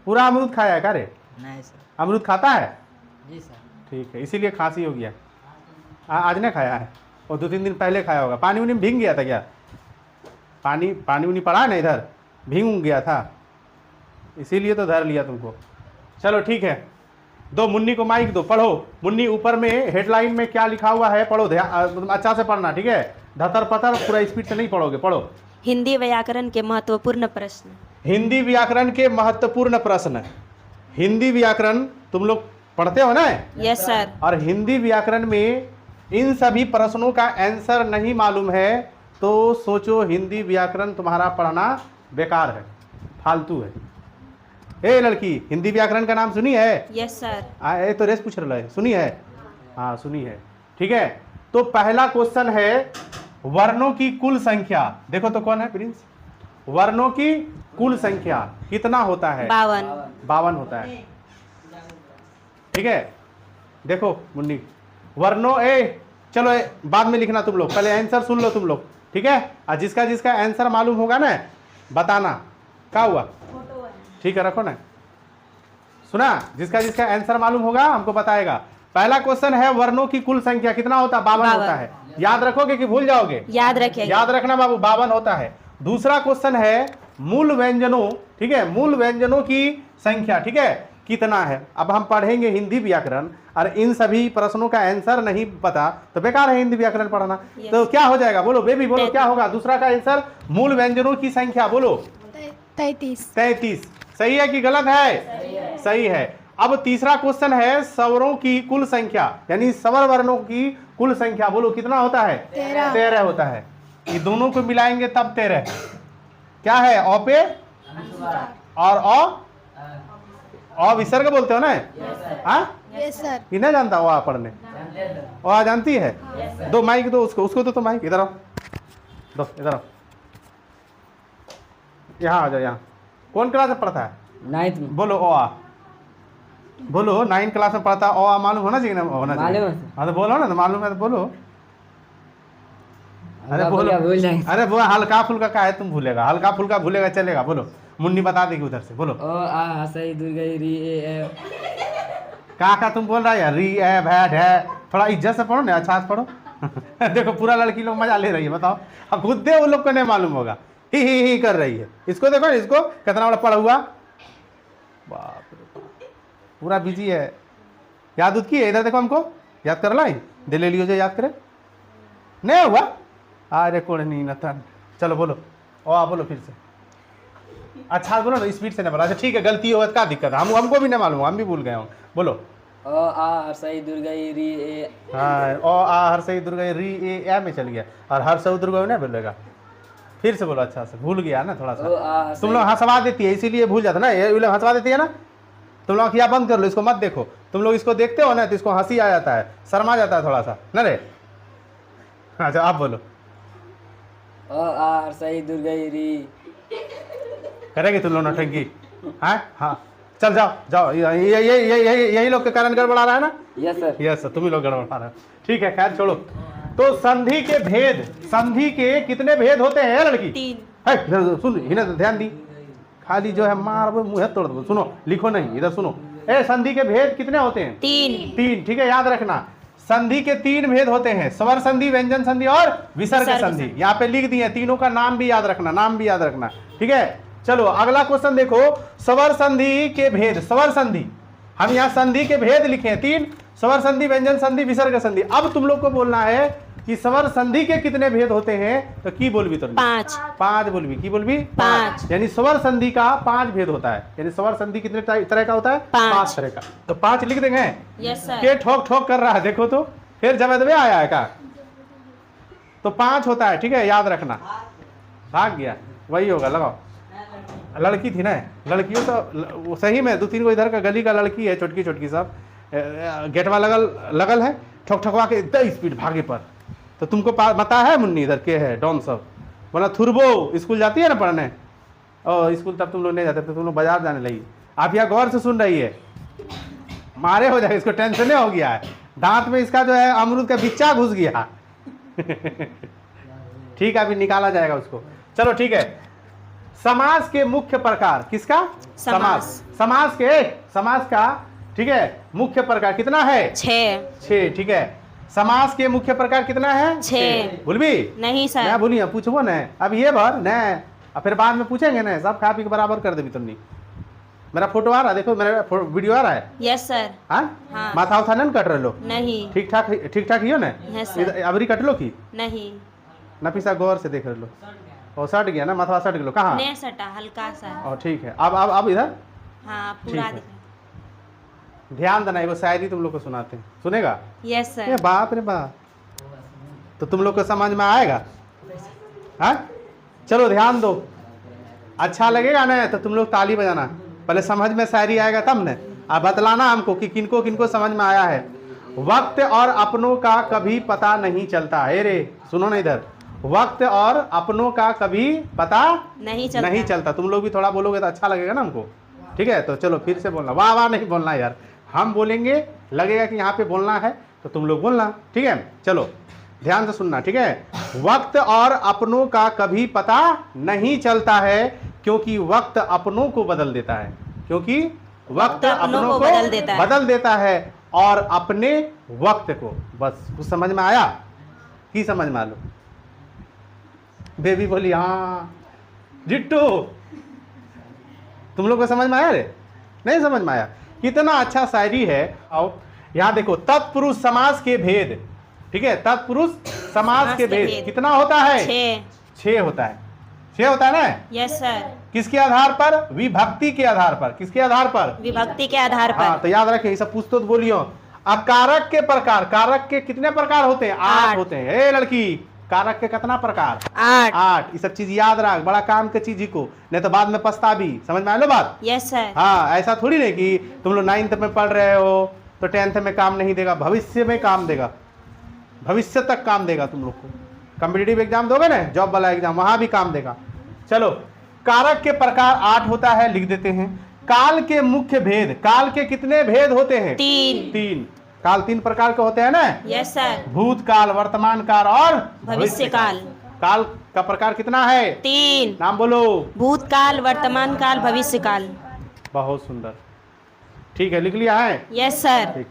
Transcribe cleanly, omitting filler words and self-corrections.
पूरा अमरूद खाया है क्या रे? नहीं सर। अमरूद खाता है? जी सर। ठीक है, इसीलिए खांसी हो गया। आज ने खाया है और 2-3 दिन पहले खाया होगा। पानी उनी में भीग गया था क्या? पानी उनी पड़ा है ना इधर, भीग गया था, इसीलिए तो धर लिया तुमको। चलो ठीक है, दो मुन्नी को माइक दो, पढ़ो। मुन्नी ऊपर में हेडलाइन में क्या लिखा हुआ है पढ़ो, ध्यान अच्छा से पढ़ना, ठीक है? धतर पतर पूरा स्पीड से नहीं पढ़ोगे, पढ़ो। हिंदी व्याकरण के महत्वपूर्ण प्रश्न। हिंदी व्याकरण के महत्वपूर्ण प्रश्न। हिंदी व्याकरण तुम लोग पढ़ते हो ना? Yes sir. और हिंदी व्याकरण में इन सभी प्रश्नों का आंसर नहीं मालूम है तो सोचो हिंदी व्याकरण तुम्हारा पढ़ना बेकार है, फालतू है। ए लड़की, हिंदी व्याकरण का नाम सुनी है? Yes sir. ए तो रेस पूछ रहा है, सुनी है? हाँ सुनी है, ठीक है। तो पहला क्वेश्चन है वर्णों की कुल संख्या। देखो तो कौन है प्रिंस? वर्णों की कुल संख्या कितना होता है? 52 होता है, ठीक है। देखो मुन्नी, वर्णों चलो बाद में लिखना तुम लोग, पहले आंसर सुन लो तुम लोग, ठीक है। और जिसका जिसका आंसर मालूम होगा ना बताना क्या हुआ, ठीक है, रखो ना, सुना? जिसका जिसका आंसर मालूम होगा हमको बताएगा। पहला क्वेश्चन है वर्णों की कुल संख्या कितना होता है? 52 होता है। याद रखोगे कि भूल जाओगे? याद रखेंगे। याद रखना बाबू, 52 होता है। दूसरा क्वेश्चन है मूल व्यंजनों, ठीक है, मूल व्यंजनों की संख्या, ठीक है, कितना है? अब हम पढ़ेंगे हिंदी व्याकरण और इन सभी प्रश्नों का आंसर नहीं पता तो बेकार है हिंदी व्याकरण पढ़ना। तो क्या हो जाएगा बोलो बेबी, बोलो क्या होगा? दूसरा का आंसर मूल व्यंजनों की संख्या, बोलो 33। सही है कि गलत है? सही है। अब तीसरा क्वेश्चन है स्वरों की कुल संख्या, यानी स्वर वर्णों की कुल संख्या, बोलो कितना होता है? 13 होता है। ये दोनों को मिलाएंगे तब 13। क्या है? औ पे और अ विसर्ग बोलते हो ना? Yes sir. ये नहीं जानता वो पढ़ने? और जानती है? दो माइक दो उसको तो माइक इधर आओ, दो इधर आओ, यहाँ आ जाओ। यहाँ कौन क्लास में पढ़ता है? 9th में। बोलो ओ आ, बोलो 9 क्लास में पढ़ता ओ आ मालूम होना चाहिए ना? होना चाहिए। मालूम है। हाँ तो बोलो ना, तो मालूम है तो बोलो। अरे बोलो, भूल जाएंगे। अरे वो हल्का फुल्का का है, तुम भूलेगा, हल्का फुल्का भूलेगा चलेगा। बोलो, मुन्नी बता देगी उधर से, बोलो। ओ आ सही दुर्गई री ए का तुम बोल रहा है? री है भैड है, थोड़ा इज्जत से पढ़ो ना, अच्छा से पढ़ो। देखो पूरा लड़की लोग मजा ले रही है, बताओ। अब खुद दे उन लोग को नहीं मालूम होगा, ही कर रही है। इसको देखो, इसको कितना बड़ा पढ़ा हुआ, बाप रे बाप, पूरा बिजी है। याद उद की है? इधर देखो, हमको याद कर लाई, दे ले लियो जो याद करे। नहीं हुआ? अरे कोई नहीं नतन। चलो बोलो ओ आ, बोलो फिर से अच्छा बोलो ना, स्पीड से नहीं बोला। अच्छा ठीक है, गलती हो क्या दिक्कत है? हमको भी नहीं मालूम, हम भी भूल गए हूँ। बोलो ओ आ सही दुर्गई री ए। हाँ, ओ आ हर सही दुर्गा री ए में चल गया, और हर सऊ दुर्गा नहीं बोलेगा। फिर से बोलो अच्छा से, भूल गया ना थोड़ा सा। तुम लोग हंसवा देती है इसीलिए भूल जाता ना, ये लोग हंसवा देती है ना। तुम लोग अखियाँ बंद कर लो, इसको मत देखो। तुम लोग इसको देखते हो ना तो इसको हंसी आ जाता है, शर्मा जाता है थोड़ा सा ना रे। अच्छा आप बोलो ओ आ सही दुर्गई री। करेगी तुम लोग नौटंकी? हाँ हाँ, चल जाओ जाओ, यही लोग के कारण गड़बड़ा रहा है ना? Yes sir. यस सर, तुम ही लोग गड़बड़ा रहे हो। ठीक है, खैर छोड़ो। तो संधि के भेद, संधि के कितने भेद होते हैं लड़की? 3। सुन, इन्हें ध्यान दी, खाली जो है मार वो मुँह तोड़ दो। सुनो, लिखो नहीं, इधर सुनो। संधि के भेद कितने होते हैं? 3। ठीक है, याद रखना। संधि के 3 भेद होते हैं, स्वर संधि, व्यंजन संधि और विसर्ग संधि। यहाँ पे लिख दिए, तीनों का नाम भी याद रखना, नाम भी याद रखना, ठीक है। चलो अगला क्वेश्चन देखो, स्वर संधि के भेद। स्वर संधि, हम यहाँ संधि के भेद लिखे हैं 3, स्वर संधि, व्यंजन संधि, विसर्ग संधि। अब तुम लोग को बोलना है कि स्वर संधि के कितने भेद होते हैं, तो की बोलबी? तो 5 बोलबी, की बोलबी? 5। यानी स्वर संधि का 5 भेद होता है। यानी स्वर संधि कितने तरह का होता है? 5 तरह का। तो 5 लिख देंगे। Yes sir. के ठोक ठोक कर रहा है, देखो तो फिर जब आया है का? तो 5 होता है, ठीक है, याद रखना। भाग गया, वही होगा, लगाओ। लड़की थी ना, लड़कियों तो सही में 2-3 को इधर का गली का लड़की है, छोटकी छोटकी सब गेटवा लगल है, ठोक ठोकवा के इतना स्पीड भागे पर। तो तुमको पता है मुन्नी इधर के है डॉन सब, बोला थुरबो स्कूल जाती है ना पढ़ने, और स्कूल तब तुम लोग नहीं जाते, तो तुम लोग बाजार जाने लगी। आप यहाँ गौर से सुन रही है, मारे हो जाए, इसको टेंशन हो गया है, दांत में इसका जो है अमरूद का बिच्चा घुस गया। ठीक है, अभी निकाला जाएगा उसको। चलो ठीक है, समास के मुख्य प्रकार, किसका? समास। समास का, ठीक है, मुख्य प्रकार कितना है? 6, ठीक है। समास के मुख्य प्रकार कितना है? 6। भूल भी नहीं सर। मैं भूलिए, पूछबो न अब ये भर न, अब फिर बाद में पूछेंगे न, सब खा पी के बराबर कर देवी तुमने। मेरा फोटो आ रहा है, देखो मेरा वीडियो आ रहा है। Yes sir. हाँ, हाँ। माथा उथा नहीं कट रहे लो? नहीं। ठीक ठाक हियो न? Yes sir. अबरी कट लो की नहीं। नफीसा गौर से देख रहे लो, और सट गया ना, माथा सट गया, कहाँ? नहीं सटा, हल्का सा। और ठीक है, अब इधर हाँ पूरा ठीक है। ध्यान देना, एगो शायरी तुम लोग को सुनाते हैं, सुनेगा? यस ये सर। बाप रे बाप, तो तुम लोग को समझ में आएगा? हाँ, चलो ध्यान दो, अच्छा लगेगा ना तो तुम लोग ताली बजाना, पहले समझ में शायरी आएगा तब न, अब बतलाना हमको कि किनको किनको समझ में आया है। वक्त और अपनों का कभी पता नहीं चलता है रे, सुनो ना इधर, वक्त और अपनों का कभी पता नहीं चलता। नहीं चलता। तुम लोग भी थोड़ा बोलोगे तो अच्छा लगेगा ना हमको, ठीक है? तो चलो फिर से बोलना, वाह वाह नहीं बोलना यार, हम बोलेंगे लगेगा कि यहाँ पे बोलना है तो तुम लोग बोलना, ठीक है? चलो ध्यान से सुनना, ठीक है? वक्त और अपनों का कभी पता नहीं चलता है, क्योंकि वक्त अपनों को बदल देता है, क्योंकि वक्त अपनों को बदल देता है और अपने वक्त को। बस कुछ समझ में आया? की समझ में आ लो? बेबी बोली हाँ। जिट्टू तुम लोग को समझ में आया रे? नहीं समझ में आया? कितना अच्छा शायरी है। आओ यहाँ देखो, तत्पुरुष समास के भेद, ठीक है? तत्पुरुष समास के भेद कितना होता है? 6 होता है। 6 होता है ना? Yes sir. किसके आधार पर? विभक्ति के आधार पर। किसके आधार पर? विभक्ति के आधार पर। हाँ, तो याद रखें, ये सब पूछ तो बोलियो। अब कारक के प्रकार, कारक के कितने प्रकार होते हैं? 8 होते हैं। ए लड़की, कारक के कितना प्रकार? 8। ये सब चीज याद रख, बड़ा काम के चीज को, नहीं तो बाद में पछतावी। समझ में आ लो बात? Yes sir. हाँ, ऐसा थोड़ी नहीं कि तुम लोग 9th में पढ़ रहे हो तो 10th में काम नहीं देगा, भविष्य में काम देगा, भविष्य तक काम देगा। तुम लोग को कॉम्पिटिटिव एग्जाम दोगे ना, जॉब वाला एग्जाम, वहां भी काम देगा। चलो, कारक के प्रकार 8 होता है, लिख देते हैं। काल के मुख्य भेद, काल के कितने भेद होते हैं? 3। काल 3 प्रकार के होते हैं ना? Yes sir. भूतकाल, वर्तमान काल और भविष्य काल। काल का प्रकार कितना है? 3। नाम बोलो। भूतकाल, वर्तमान काल, भविष्य काल। बहुत सुंदर, ठीक है, लिख लिया है? Yes sir. ठीक।